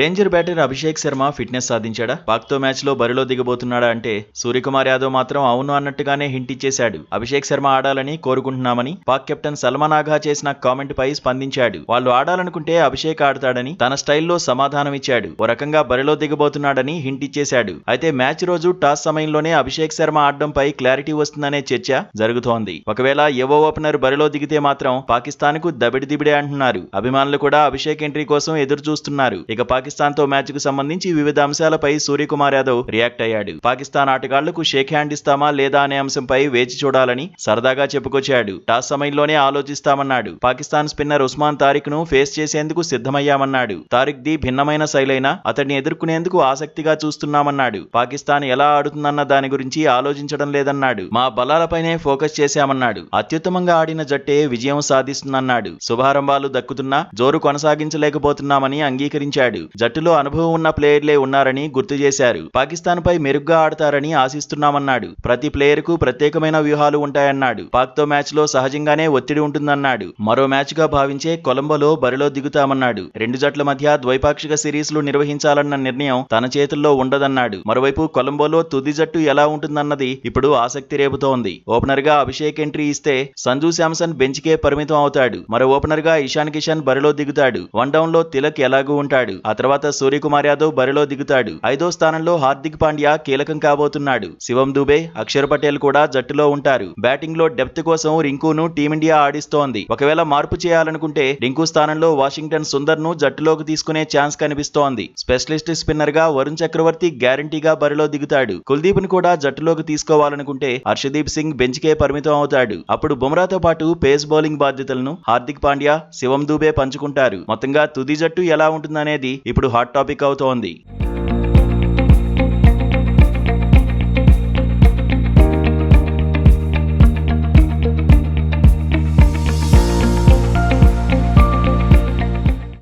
Danger batter Abhishek Sharma fitness సాధించాడా? పాక్తో match లో బరిలో దిగబోతున్నాడా అంటే సూర్యకుమార్ యాదవ్ మాత్రం అవును అన్నట్టుగానే హింట్ ఇచ్చేశాడు. అభిషేక్ శర్మ ఆడాలని కోరుకుంటున్నామని పాక్ కెప్టెన్ సల్మాన్ ఆఘా చేసిన కామెంట్ పై స్పందించాడు. వాళ్ళు ఆడాలనుకుంటే అభిషేక్ ఆడతాడని తన స్టైల్లో సమాధానం ఇచ్చాడు. ఓ రకంగా బరిలో దిగబోతున్నాడని హింట్ ఇచ్చేశాడు. అయితే మ్యాచ్ రోజు టాస్ సమయంలోనే అభిషేక్ శర్మ ఆడడంపై క్లారిటీ వస్తుందనే చర్చ జరుగుతోంది. ఒకవేళ యువ ఓపెనర్ బరిలో దిగితే మాత్రం పాకిస్తాన్ కు దబిడిదిబిడే అంటున్నారు. అభిమానులు కూడా అభిషేక్ ఎంట్రీ కోసం ఎదురు చూస్తున్నారు. ఇక పాకిస్తాన్ తో మ్యాచ్ కు సంబంధించి వివిధ అంశాలపై సూర్యకుమార్ యాదవ్ రియాక్ట్ అయ్యాడు. పాకిస్తాన్ ఆటగాళ్లకు షేక్ హ్యాండ్ ఇస్తామా లేదా అనే అంశంపై వేచి చూడాలని సరదాగా చెప్పుకొచ్చాడు. టాస్ సమయంలోనే ఆలోచిస్తామన్నాడు. పాకిస్తాన్ స్పిన్నర్ ఉస్మాన్ తారిక్ ను ఫేస్ చేసేందుకు సిద్ధమయ్యామన్నాడు. తారిక్ ది భిన్నమైన శైలైనా అతడిని ఎదుర్కొనేందుకు ఆసక్తిగా చూస్తున్నామన్నాడు. పాకిస్తాన్ ఎలా ఆడుతుందన్న దాని గురించి ఆలోచించడం లేదన్నాడు. మా బలాలపైనే ఫోకస్ చేశామన్నాడు. అత్యుత్తమంగా ఆడిన జట్టే విజయం సాధిస్తుందన్నాడు. శుభారంభాలు దక్కుతున్నా జోరు కొనసాగించలేకపోతున్నామని అంగీకరించాడు. జట్టులో అనుభవం ఉన్న ప్లేయర్లే ఉన్నారని గుర్తు చేశారు. పాకిస్తాన్ పై మెరుగ్గా ఆడతారని ఆశిస్తున్నామన్నాడు. ప్రతి ప్లేయర్ కు ప్రత్యేకమైన వ్యూహాలు ఉంటాయన్నాడు. పాక్ తో మ్యాచ్ లో సహజంగానే ఒత్తిడి ఉంటుందన్నాడు. మరో మ్యాచ్ గా భావించే కొలంబోలో బరిలో దిగుతామన్నాడు. రెండు జట్ల మధ్య ద్వైపాక్షిక సిరీస్లు నిర్వహించాలన్న నిర్ణయం తన చేతుల్లో ఉండదన్నాడు. మరోవైపు కొలంబోలో తుది జట్టు ఎలా ఉంటుందన్నది ఇప్పుడు ఆసక్తి రేపుతోంది. ఓపెనర్ గా అభిషేక్ ఎంట్రీ ఇస్తే సంజు శాంసన్ బెంచ్ కే పరిమితం అవుతాడు. మరో ఓపెనర్ గా ఇషాన్ కిషన్ బరిలో దిగుతాడు. వన్ డౌన్ లో తిలక్ ఎలాగూ ఉంటాడు. ఆ తర్వాత సూర్యకుమార్ యాదవ్ బరిలో దిగుతాడు. 5వ స్థానంలో హార్దిక్ పాండ్యా కీలకం కాబోతున్నాడు. శివం దుబే, అక్షర్ పటేల్ కూడా జట్టులో ఉంటారు. బ్యాటింగ్ లో డెప్త్ కోసం రింకును టీమిండియా ఆడిస్తోంది. ఒకవేళ మార్పు చేయాలనుకుంటే రింకు స్థానంలో వాషింగ్టన్ సుందర్ ను జట్టులోకి తీసుకునే ఛాన్స్ కనిపిస్తోంది. స్పెషలిస్ట్ స్పిన్నర్ గా వరుణ్ చక్రవర్తి గ్యారంటీగా బరిలో దిగుతాడు. కుల్దీప్ ను కూడా జట్టులోకి తీసుకోవాలనుకుంటే హర్షదీప్ సింగ్ బెంచ్ కే పరిమితం అవుతాడు. అప్పుడు బుమ్రాతో పాటు పేస్ బౌలింగ్ బాధ్యతలను హార్దిక్ పాండ్యా, శివం దుబే పంచుకుంటారు. మొత్తంగా తుది జట్టు ఎలా ఉంటుందనేది ఇప్పుడు హాట్ టాపిక్ అవుతోంది.